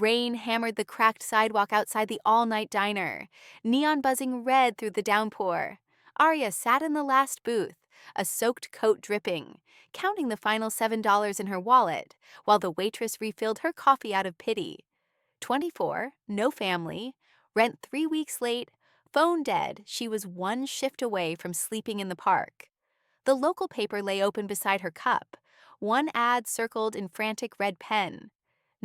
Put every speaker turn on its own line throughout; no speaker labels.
Rain hammered the cracked sidewalk outside the all-night diner, neon buzzing red through the downpour. Aria sat in the last booth, a soaked coat dripping, counting the final $7 in her wallet, while the waitress refilled her coffee out of pity. 24, no family, rent 3 weeks late, phone dead. She was one shift away from sleeping in the park. The local paper lay open beside her cup, one ad circled in frantic red pen.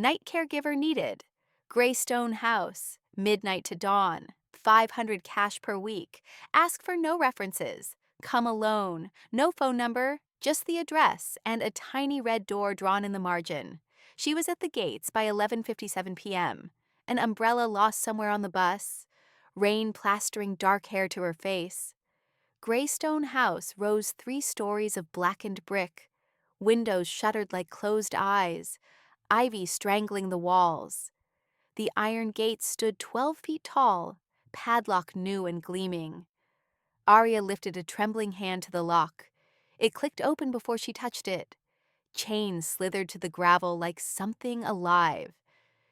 Night caregiver needed. Greystone House, midnight to dawn, 500 cash per week. Ask for no references. Come alone. No phone number, just the address and a tiny red door drawn in the margin. She was at the gates by 11:57 p.m. An umbrella lost somewhere on the bus. Rain plastering dark hair to her face. Greystone House rose 3 stories of blackened brick. Windows shuttered like closed eyes. Ivy strangling the walls. The iron gates stood 12 feet tall, padlock new and gleaming. Aria lifted a trembling hand to the lock. It clicked open before she touched it. Chains slithered to the gravel like something alive.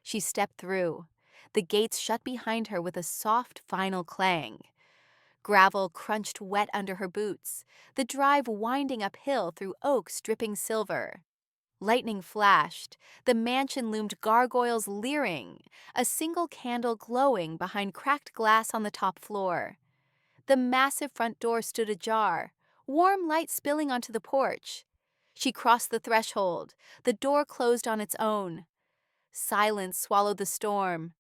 She stepped through. The gates shut behind her with a soft final clang. Gravel crunched wet under her boots, the drive winding uphill through oaks dripping silver. Lightning flashed. The mansion loomed gargoyles leering, a single candle glowing behind cracked glass on the top floor. The massive front door stood ajar, warm light spilling onto the porch. She crossed the threshold. The door closed on its own. Silence swallowed the storm.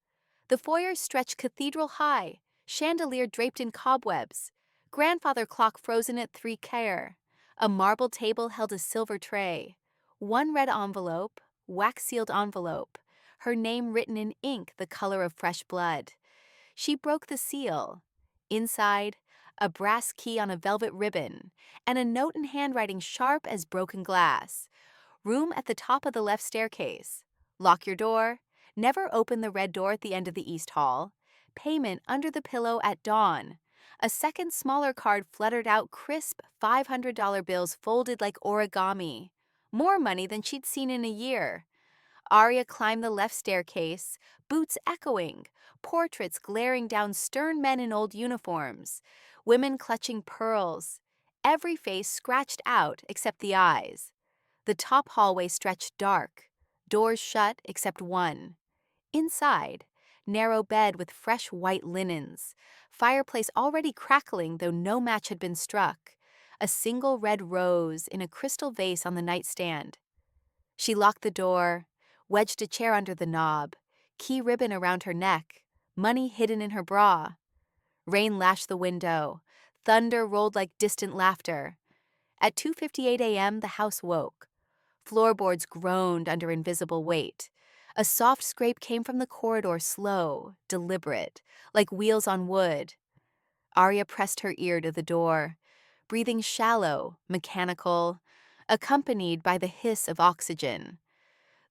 The foyer stretched cathedral high, chandelier draped in cobwebs, grandfather clock frozen at 3 care. A marble table held a silver tray. One red envelope, wax-sealed envelope, her name written in ink the color of fresh blood. She broke the seal. Inside, a brass key on a velvet ribbon, and a note in handwriting sharp as broken glass. Room at the top of the left staircase. Lock your door. Never open the red door at the end of the east hall. Payment under the pillow at dawn. A second smaller card fluttered out crisp $500 bills folded like origami. More money than she'd seen in a year. Aria climbed the left staircase, boots echoing, portraits glaring down stern men in old uniforms, women clutching pearls, every face scratched out except the eyes. The top hallway stretched dark, doors shut except one. Inside, narrow bed with fresh white linens, fireplace already crackling though no match had been struck, a single red rose in a crystal vase on the nightstand. She locked the door, wedged a chair under the knob, key ribbon around her neck, money hidden in her bra. Rain lashed the window. Thunder rolled like distant laughter. At 2:58 a.m., the house woke. Floorboards groaned under invisible weight. A soft scrape came from the corridor, slow, deliberate, like wheels on wood. Aria pressed her ear to the door, breathing shallow, mechanical, accompanied by the hiss of oxygen.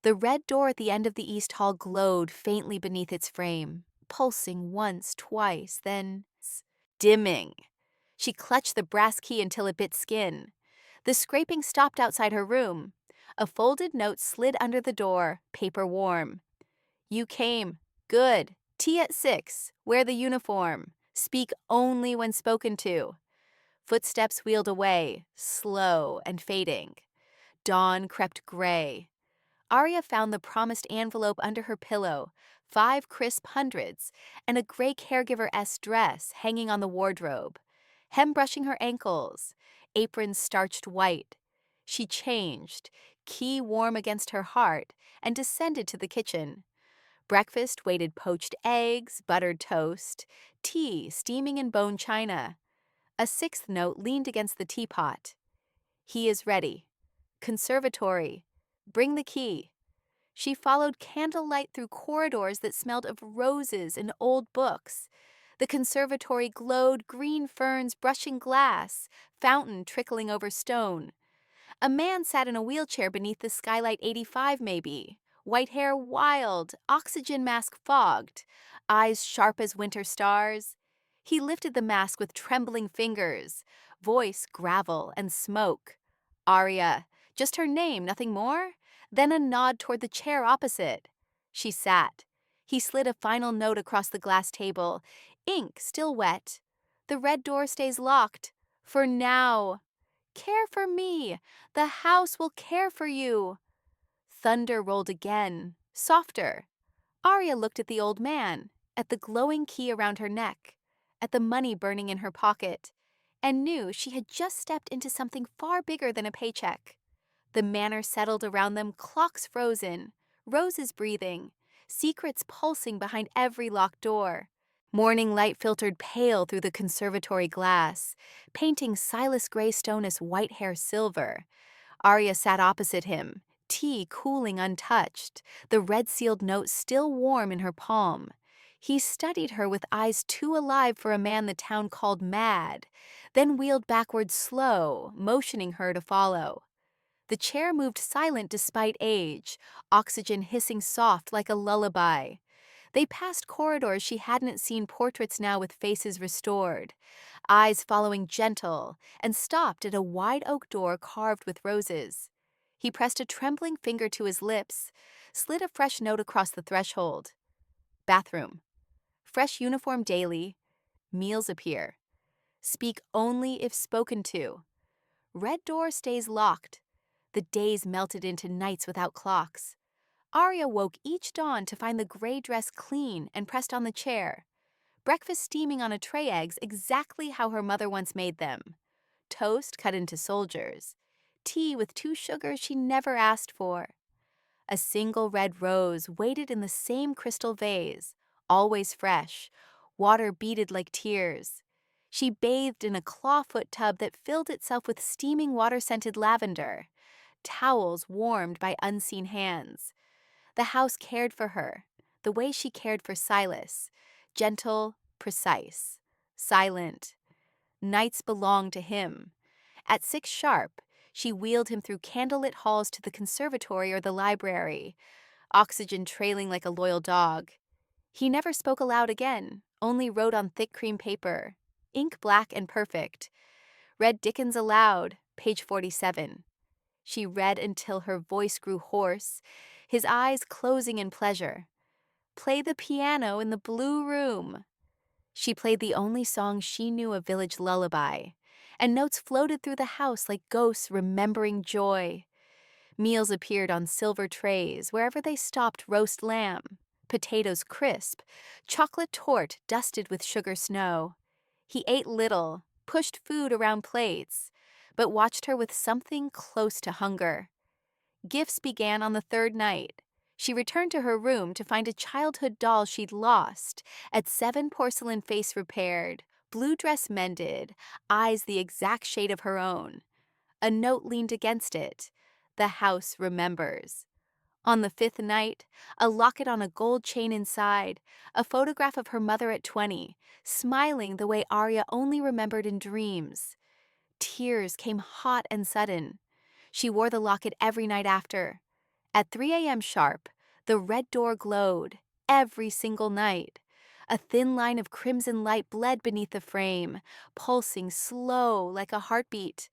The red door at the end of the east hall glowed faintly beneath its frame, pulsing once, twice, then dimming. She clutched the brass key until it bit skin. The scraping stopped outside her room. A folded note slid under the door, paper warm. You came. Good. Tea at 6. Wear the uniform. Speak only when spoken to. Footsteps wheeled away, slow and fading. Dawn crept gray. Aria found the promised envelope under her pillow, 5 crisp hundreds, and a gray caregiver-esque dress hanging on the wardrobe. Hem brushing her ankles, apron starched white. She changed, key warm against her heart, and descended to the kitchen. Breakfast waited poached eggs, buttered toast, tea steaming in bone china. A 6th note leaned against the teapot. He is ready. Conservatory. Bring the key. She followed candlelight through corridors that smelled of roses and old books. The conservatory glowed green ferns brushing glass, fountain trickling over stone. A man sat in a wheelchair beneath the skylight 85 maybe. White hair wild, oxygen mask fogged, eyes sharp as winter stars. He lifted the mask with trembling fingers, voice gravel and smoke. Aria, just her name, nothing more? Then a nod toward the chair opposite. She sat. He slid a final note across the glass table, ink still wet. The red door stays locked. For now. Care for me. The house will care for you. Thunder rolled again, softer. Aria looked at the old man, at the glowing key around her neck, at the money burning in her pocket, and knew she had just stepped into something far bigger than a paycheck. The manor settled around them, clocks frozen, roses breathing, secrets pulsing behind every locked door. Morning light filtered pale through the conservatory glass, painting Silas Greystone as white hair silver. Aria sat opposite him, tea cooling untouched, the red-sealed note still warm in her palm. He studied her with eyes too alive for a man the town called mad, then wheeled backward slow, motioning her to follow. The chair moved silent despite age, oxygen hissing soft like a lullaby. They passed corridors she hadn't seen, portraits now with faces restored, eyes following gentle, and stopped at a wide oak door carved with roses. He pressed a trembling finger to his lips, slid a fresh note across the threshold. Bathroom. Fresh uniform daily. Meals appear. Speak only if spoken to. Red door stays locked. The days melted into nights without clocks. Aria woke each dawn to find the gray dress clean and pressed on the chair. Breakfast steaming on a tray, eggs exactly how her mother once made them. Toast cut into soldiers. Tea with 2 sugars she never asked for. A single red rose waited in the same crystal vase, always fresh, water beaded like tears. She bathed in a clawfoot tub that filled itself with steaming water-scented lavender. Towels warmed by unseen hands. The house cared for her, the way she cared for Silas. Gentle, precise, silent. Nights belonged to him. At 6 sharp, she wheeled him through candlelit halls to the conservatory or the library, oxygen trailing like a loyal dog. He never spoke aloud again, only wrote on thick cream paper, ink black and perfect. Read Dickens aloud, page 47. She read until her voice grew hoarse, his eyes closing in pleasure. Play the piano in the blue room. She played the only song she knew, a village lullaby, and notes floated through the house like ghosts remembering joy. Meals appeared on silver trays wherever they stopped: roast lamb, potatoes crisp, chocolate torte dusted with sugar snow. He ate little, pushed food around plates, but watched her with something close to hunger. Gifts began on the 3rd night. She returned to her room to find a childhood doll she'd lost, at 7 porcelain face repaired, blue dress mended, eyes the exact shade of her own. A note leaned against it. The house remembers. On the 5th night, a locket on a gold chain inside, a photograph of her mother at 20, smiling the way Aria only remembered in dreams. Tears came hot and sudden. She wore the locket every night after. At 3 a.m. sharp, the red door glowed, every single night. A thin line of crimson light bled beneath the frame, pulsing slow like a heartbeat.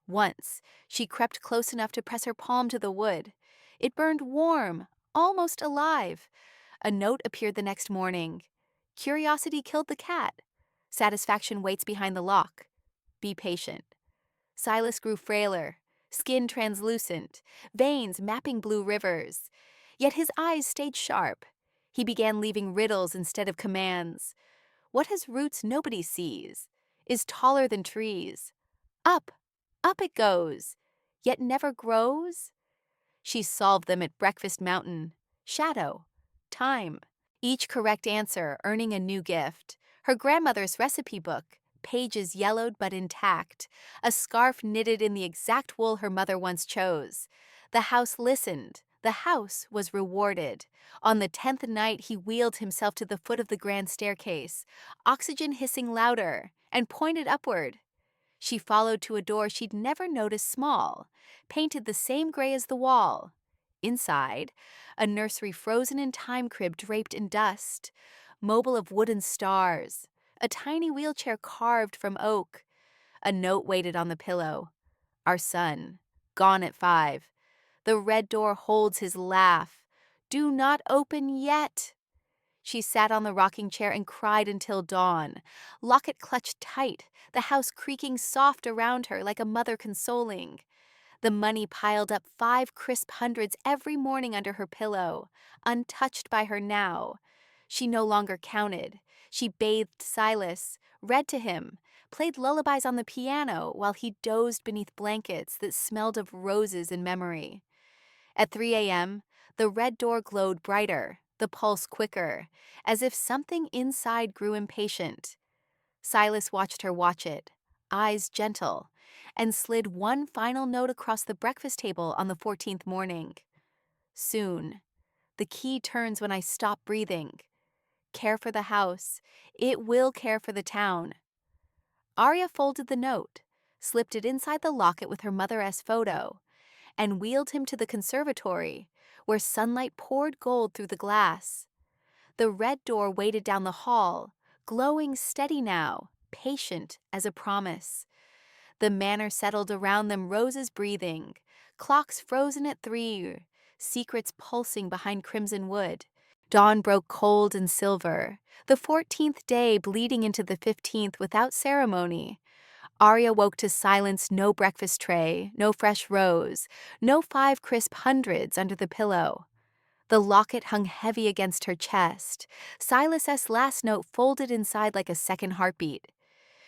Once, she crept close enough to press her palm to the wood. It burned warm, almost alive. A note appeared the next morning. Curiosity killed the cat. Satisfaction waits behind the lock. Be patient. Silas grew frailer, skin translucent, veins mapping blue rivers. Yet his eyes stayed sharp. He began leaving riddles instead of commands. What has roots nobody sees, is taller than trees. Up, up it goes, yet never grows? She solved them at Breakfast Mountain. Shadow, time, each correct answer earning a new gift. Her grandmother's recipe book, pages yellowed but intact, a scarf knitted in the exact wool her mother once chose. The house listened. The house was rewarded. On the 10th night, he wheeled himself to the foot of the grand staircase, oxygen hissing louder, and pointed upward. She followed to a door she'd never noticed small, painted the same gray as the wall. Inside, a nursery frozen in time crib draped in dust, mobile of wooden stars, a tiny wheelchair carved from oak. A note waited on the pillow. Our son, gone at 5. The red door holds his laugh. Do not open yet. She sat on the rocking chair and cried until dawn. Locket clutched tight, the house creaking soft around her like a mother consoling. The money piled up 5 crisp hundreds every morning under her pillow, untouched by her now. She no longer counted. She bathed Silas, read to him, played lullabies on the piano while he dozed beneath blankets that smelled of roses in memory. At 3 a.m., the red door glowed brighter, the pulse quicker, as if something inside grew impatient. Silas watched her watch it, eyes gentle, and slid one final note across the breakfast table on the 14th morning. Soon. The key turns when I stop breathing. Care for the house. It will care for the town. Aria folded the note, slipped it inside the locket with her mother-s photo, and wheeled him to the conservatory, where sunlight poured gold through the glass. The red door waited down the hall, glowing steady now, patient as a promise. The manor settled around them, roses breathing, clocks frozen at 3, secrets pulsing behind crimson wood. Dawn broke cold and silver, the 14th day bleeding into the 15th without ceremony. Aria woke to silence, no breakfast tray, no fresh rose, no 5 crisp hundreds under the pillow. The locket hung heavy against her chest, Silas's last note folded inside like a second heartbeat.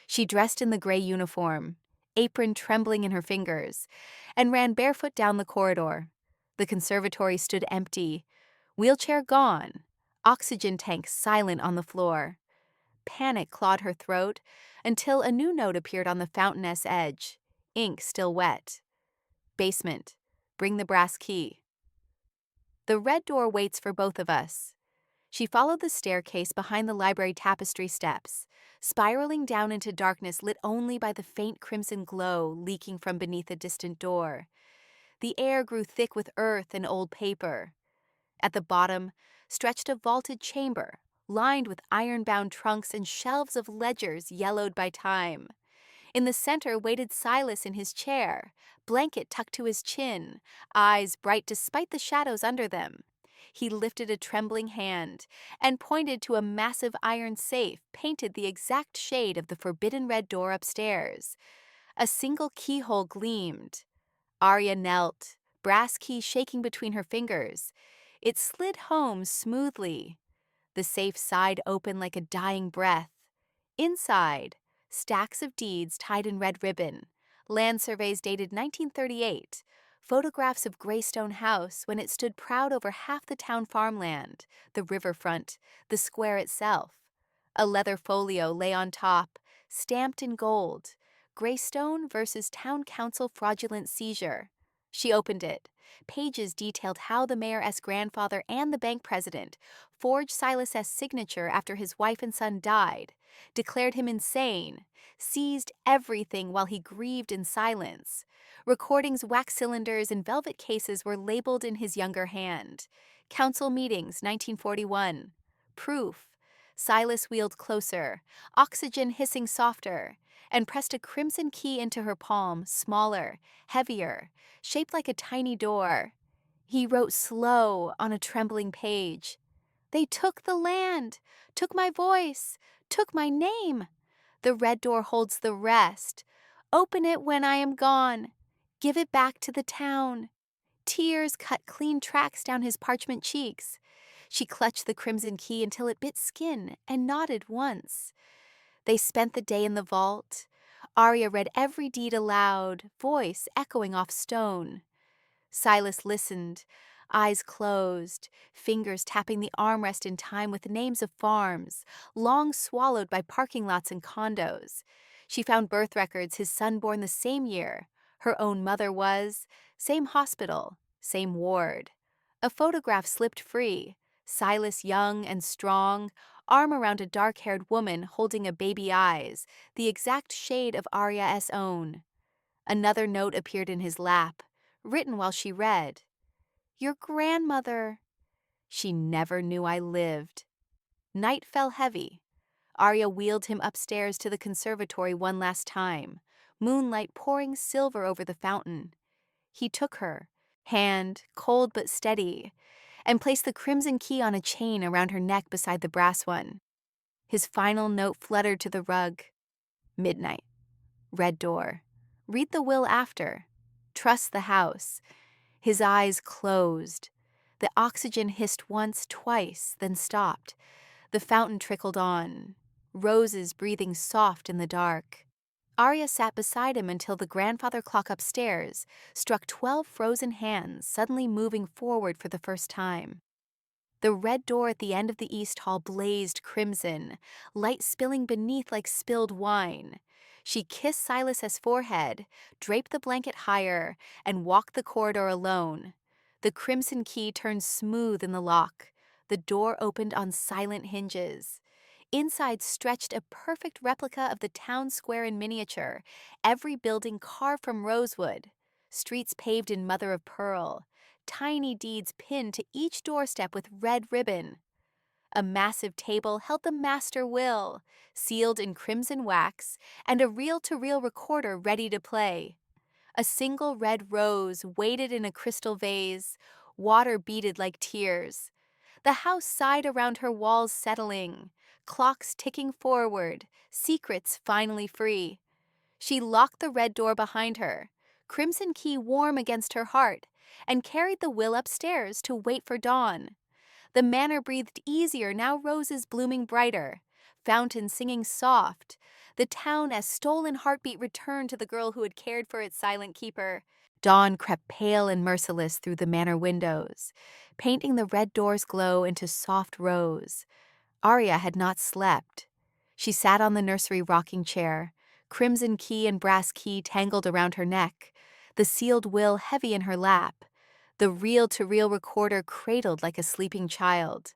She dressed in the gray uniform, apron trembling in her fingers, and ran barefoot down the corridor. The conservatory stood empty, wheelchair gone, oxygen tank silent on the floor. Panic clawed her throat until a new note appeared on the fountain's edge, ink still wet. Basement. Bring the brass key. The red door waits for both of us. She followed the staircase behind the library tapestry steps, spiraling down into darkness lit only by the faint crimson glow leaking from beneath a distant door. The air grew thick with earth and old paper. At the bottom stretched a vaulted chamber, lined with iron-bound trunks and shelves of ledgers yellowed by time. In the center waited Silas in his chair, blanket tucked to his chin, eyes bright despite the shadows under them. He lifted a trembling hand and pointed to a massive iron safe painted the exact shade of the forbidden red door upstairs. A single keyhole gleamed. Aria knelt, brass key shaking between her fingers. It slid home smoothly. The safe sighed open like a dying breath. Inside, stacks of deeds tied in red ribbon, land surveys dated 1938, photographs of Greystone House when it stood proud over half the town farmland, the riverfront, the square itself. A leather folio lay on top, stamped in gold, Greystone versus Town Council fraudulent seizure. She opened it. Pages detailed how the mayor's grandfather and the bank president forged Silas's signature after his wife and son died, declared him insane, seized everything while he grieved in silence. Recordings, wax cylinders, and velvet cases were labeled in his younger hand. Council meetings, 1941. Proof. Silas wheeled closer, oxygen hissing softer, and pressed a crimson key into her palm, smaller, heavier, shaped like a tiny door. He wrote slow on a trembling page. They took the land, took my voice, took my name. The red door holds the rest. Open it when I am gone. Give it back to the town. Tears cut clean tracks down his parchment cheeks. She clutched the crimson key until it bit skin and nodded once. They spent the day in the vault. Aria read every deed aloud, voice echoing off stone. Silas listened, eyes closed, fingers tapping the armrest in time with names of farms, long swallowed by parking lots and condos. She found birth records, his son born the same year. Her own mother was, same hospital, same ward. A photograph slipped free, Silas young and strong, arm around a dark-haired woman holding a baby eyes, the exact shade of Aria's own. Another note appeared in his lap, written while she read. Your grandmother. She never knew I lived. Night fell heavy. Aria wheeled him upstairs to the conservatory one last time, moonlight pouring silver over the fountain. He took her, hand cold but steady, and placed the crimson key on a chain around her neck beside the brass one. His final note fluttered to the rug. Midnight. Red door. Read the will after. Trust the house. His eyes closed. The oxygen hissed once, twice, then stopped. The fountain trickled on, roses breathing soft in the dark. Aria sat beside him until the grandfather clock upstairs struck 12 frozen hands, suddenly moving forward for the first time. The red door at the end of the east hall blazed crimson, light spilling beneath like spilled wine. She kissed Silas's forehead, draped the blanket higher, and walked the corridor alone. The crimson key turned smooth in the lock. The door opened on silent hinges. Inside stretched a perfect replica of the town square in miniature, every building carved from rosewood, streets paved in mother of pearl, tiny deeds pinned to each doorstep with red ribbon. A massive table held the master will, sealed in crimson wax, and a reel-to-reel recorder ready to play. A single red rose waited in a crystal vase, water beaded like tears. The house sighed around her walls settling, clocks ticking forward, secrets finally free. She locked the red door behind her, crimson key warm against her heart, and carried the will upstairs to wait for dawn. The manor breathed easier, now roses blooming brighter, fountains singing soft, the town as stolen heartbeat returned to the girl who had cared for its silent keeper. Dawn crept pale and merciless through the manor windows, painting the red door's glow into soft rose. Aria had not slept. She sat on the nursery rocking chair, crimson key and brass key tangled around her neck, the sealed will heavy in her lap, the reel-to-reel recorder cradled like a sleeping child.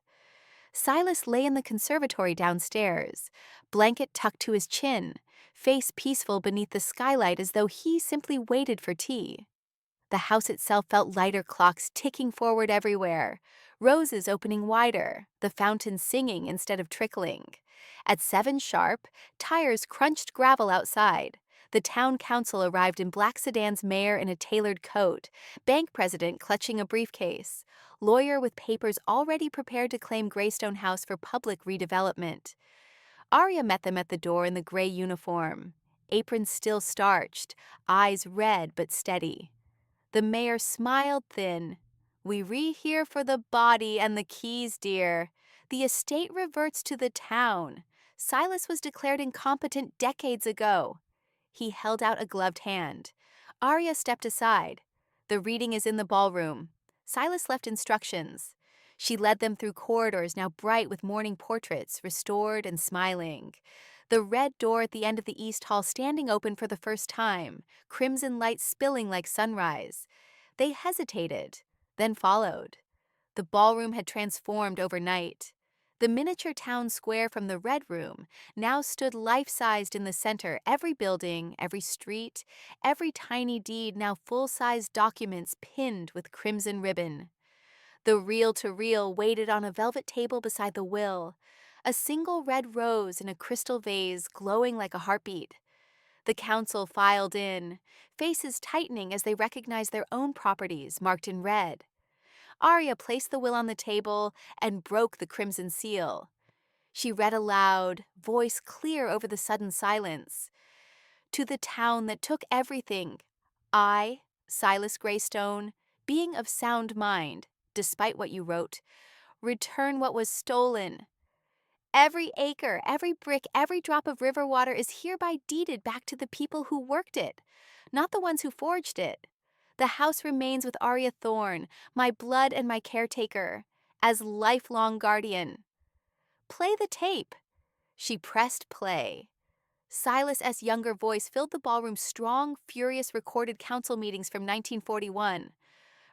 Silas lay in the conservatory downstairs, blanket tucked to his chin, face peaceful beneath the skylight as though he simply waited for tea. The house itself felt lighter clocks ticking forward everywhere, roses opening wider, the fountain singing instead of trickling. At 7 sharp, tires crunched gravel outside. The town council arrived in black sedans, mayor in a tailored coat, bank president clutching a briefcase, lawyer with papers already prepared to claim Greystone House for public redevelopment. Aria met them at the door in the gray uniform, apron still starched, eyes red but steady. The mayor smiled thin. "We re-here for the body and the keys, dear. The estate reverts to the town. Silas was declared incompetent decades ago." He held out a gloved hand. Aria stepped aside. "The reading is in the ballroom." Silas left instructions. She led them through corridors now bright with morning portraits, restored and smiling. The red door at the end of the east hall standing open for the first time, crimson light spilling like sunrise. They hesitated, then followed. The ballroom had transformed overnight. The miniature town square from the red room now stood life-sized in the center, every building, every street, every tiny deed now full-size documents pinned with crimson ribbon. The reel-to-reel waited on a velvet table beside the will, a single red rose in a crystal vase glowing like a heartbeat. The council filed in, faces tightening as they recognized their own properties marked in red. Aria placed the will on the table and broke the crimson seal. She read aloud, voice clear over the sudden silence. "To the town that took everything, I, Silas Greystone, being of sound mind, despite what you wrote, return what was stolen. Every acre, every brick, every drop of river water is hereby deeded back to the people who worked it, not the ones who forged it. The house remains with Aria Thorne, my blood and my caretaker, as lifelong guardian. Play the tape." She pressed play. Silas's younger voice filled the ballroom's strong, furious recorded council meetings from 1941.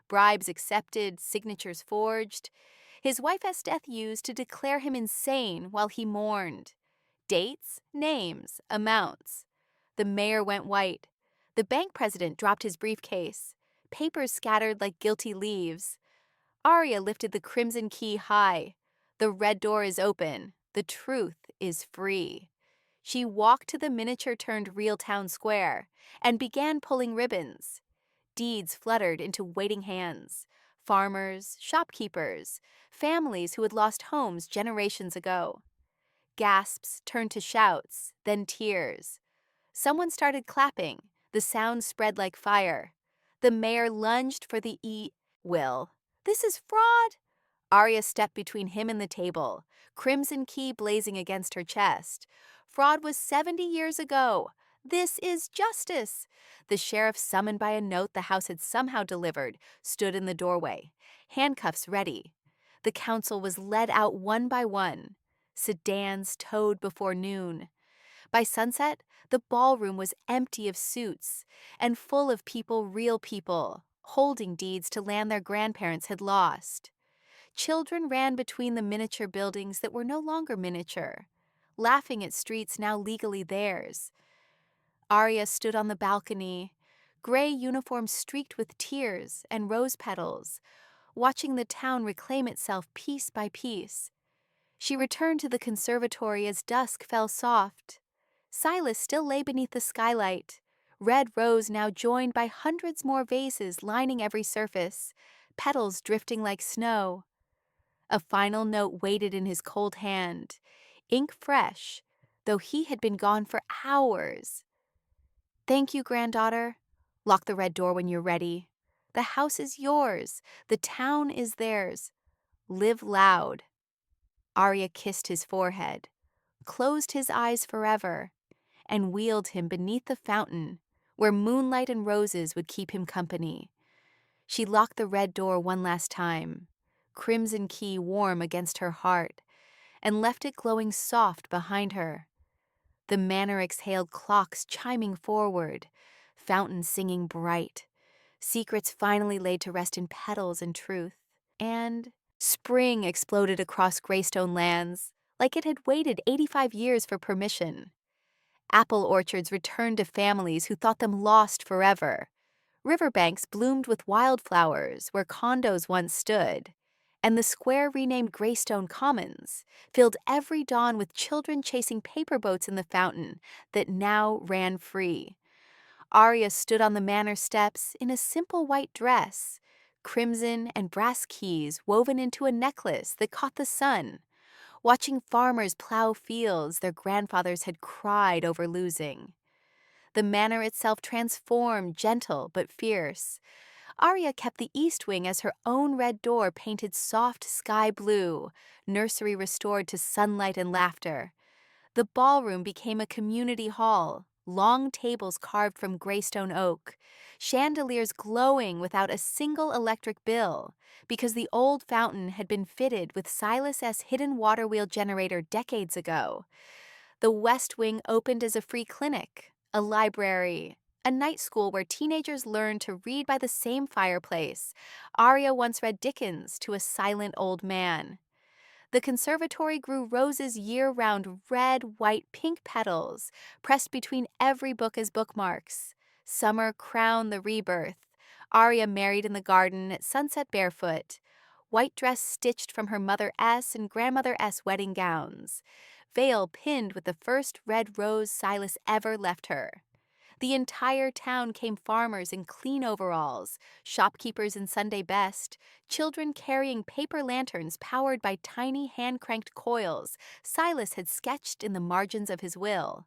Bribes accepted, signatures forged. His wife's death used to declare him insane while he mourned. Dates, names, amounts. The mayor went white. The bank president dropped his briefcase. Papers scattered like guilty leaves. Aria lifted the crimson key high. The red door is open. The truth is free. She walked to the miniature-turned real town square and began pulling ribbons. Deeds fluttered into waiting hands. Farmers, shopkeepers, families who had lost homes generations ago. Gasps turned to shouts, then tears. Someone started clapping. The sound spread like fire. The mayor lunged for the will. This is fraud! Aria stepped between him and the table, crimson key blazing against her chest. Fraud was 70 years ago. This is justice. The sheriff, summoned by a note the house had somehow delivered, stood in the doorway, handcuffs ready. The council was led out one by one. Sedans towed before noon. By sunset, the ballroom was empty of suits and full of people, real people, holding deeds to land their grandparents had lost. Children ran between the miniature buildings that were no longer miniature, laughing at streets now legally theirs. Aria stood on the balcony, gray uniform streaked with tears and rose petals, watching the town reclaim itself piece by piece. She returned to the conservatory as dusk fell soft. Silas still lay beneath the skylight, red rose now joined by hundreds more vases lining every surface, petals drifting like snow. A final note waited in his cold hand, ink fresh, though he had been gone for hours. Thank you, granddaughter. Lock the red door when you're ready. The house is yours. The town is theirs. Live loud. Aria kissed his forehead, closed his eyes forever, and wheeled him beneath the fountain where moonlight and roses would keep him company. She locked the red door one last time, crimson key warm against her heart, and left it glowing soft behind her. The manor exhaled clocks chiming forward, fountains singing bright, secrets finally laid to rest in petals and truth. And spring exploded across Greystone lands, like it had waited 85 years for permission. Apple orchards returned to families who thought them lost forever. Riverbanks bloomed with wildflowers where condos once stood, and the square renamed Greystone Commons filled every dawn with children chasing paper boats in the fountain that now ran free. Aria stood on the manor steps in a simple white dress, crimson and brass keys woven into a necklace that caught the sun, watching farmers plow fields their grandfathers had cried over losing. The manor itself transformed, gentle but fierce. Aria kept the east wing as her own red door painted soft sky blue, nursery restored to sunlight and laughter. The ballroom became a community hall, long tables carved from Greystone oak, chandeliers glowing without a single electric bill, because the old fountain had been fitted with Silas's hidden water wheel generator decades ago. The west wing opened as a free clinic, a library, a night school where teenagers learned to read by the same fireplace. Aria once read Dickens to a silent old man. The conservatory grew roses year-round, red, white, pink petals, pressed between every book as bookmarks. Summer crowned the rebirth. Aria married in the garden at sunset barefoot. White dress stitched from her Mother S and Grandmother S wedding gowns. Veil pinned with the first red rose Silas ever left her. The entire town came farmers in clean overalls, shopkeepers in Sunday best, children carrying paper lanterns powered by tiny hand-cranked coils Silas had sketched in the margins of his will.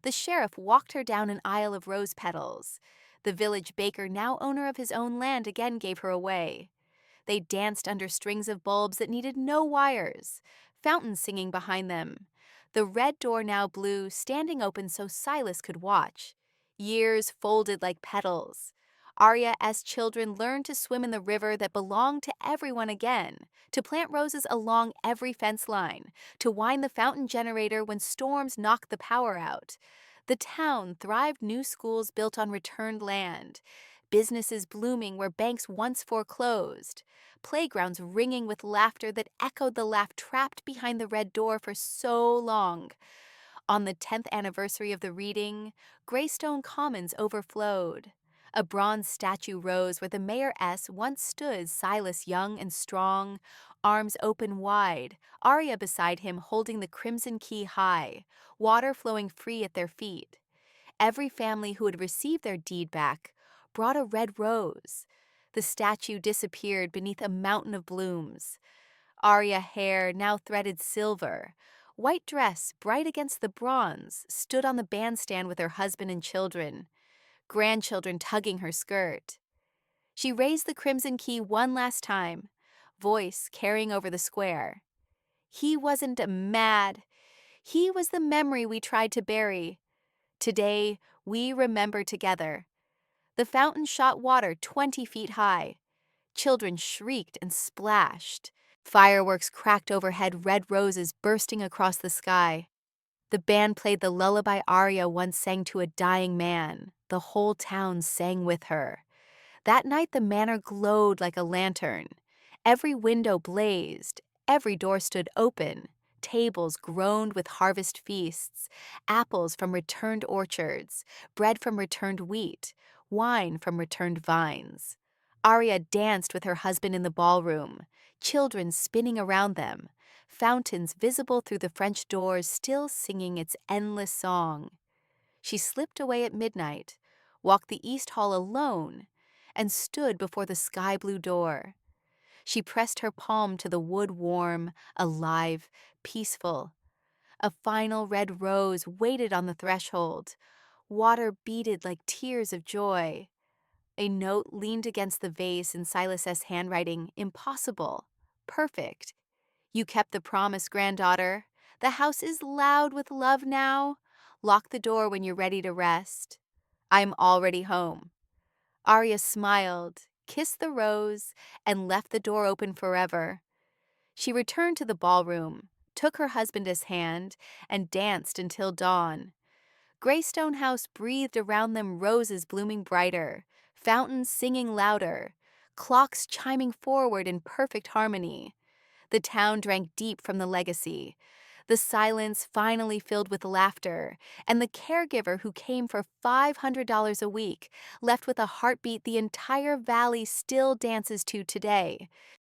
The sheriff walked her down an aisle of rose petals. The village baker, now owner of his own land, again gave her away. They danced under strings of bulbs that needed no wires, fountains singing behind them. The red door now blew, standing open so Silas could watch. Years folded like petals. Aria's children learned to swim in the river that belonged to everyone again, to plant roses along every fence line, to wind the fountain generator when storms knocked the power out. The town thrived, new schools built on returned land, businesses blooming where banks once foreclosed, playgrounds ringing with laughter that echoed the laugh trapped behind the red door for so long. On the 10th anniversary of the reading, Greystone Commons overflowed. A bronze statue rose where the Mayor S once stood, Silas young and strong, arms open wide, Aria beside him holding the crimson key high, water flowing free at their feet. Every family who had received their deed back brought a red rose. The statue disappeared beneath a mountain of blooms. Aria hair now threaded silver. White dress, bright against the bronze, stood on the bandstand with her husband and children, grandchildren tugging her skirt. She raised the crimson key one last time, voice carrying over the square. He wasn't mad. He was the memory we tried to bury. Today, we remember together. The fountain shot water 20 feet high. Children shrieked and splashed. Fireworks cracked overhead, red roses bursting across the sky. The band played the lullaby Aria once sang to a dying man. The whole town sang with her. That night the manor glowed like a lantern. Every window blazed, every door stood open. Tables groaned with harvest feasts, apples from returned orchards, bread from returned wheat, wine from returned vines. Aria danced with her husband in the ballroom, children spinning around them, fountains visible through the French doors still singing its endless song. She slipped away at midnight, walked the East Hall alone, and stood before the sky-blue door. She pressed her palm to the wood warm, alive, peaceful. A final red rose waited on the threshold. Water beaded like tears of joy. A note leaned against the vase in Silas's handwriting, impossible, perfect. You kept the promise, granddaughter. The house is loud with love now. Lock the door when you're ready to rest. I'm already home. Aria smiled, kissed the rose, and left the door open forever. She returned to the ballroom, took her husband's hand, and danced until dawn. Greystone House breathed around them, roses blooming brighter, fountains singing louder, clocks chiming forward in perfect harmony. The town drank deep from the legacy. The silence finally filled with laughter, and the caregiver who came for $500 a week left with a heartbeat the entire valley still dances to today.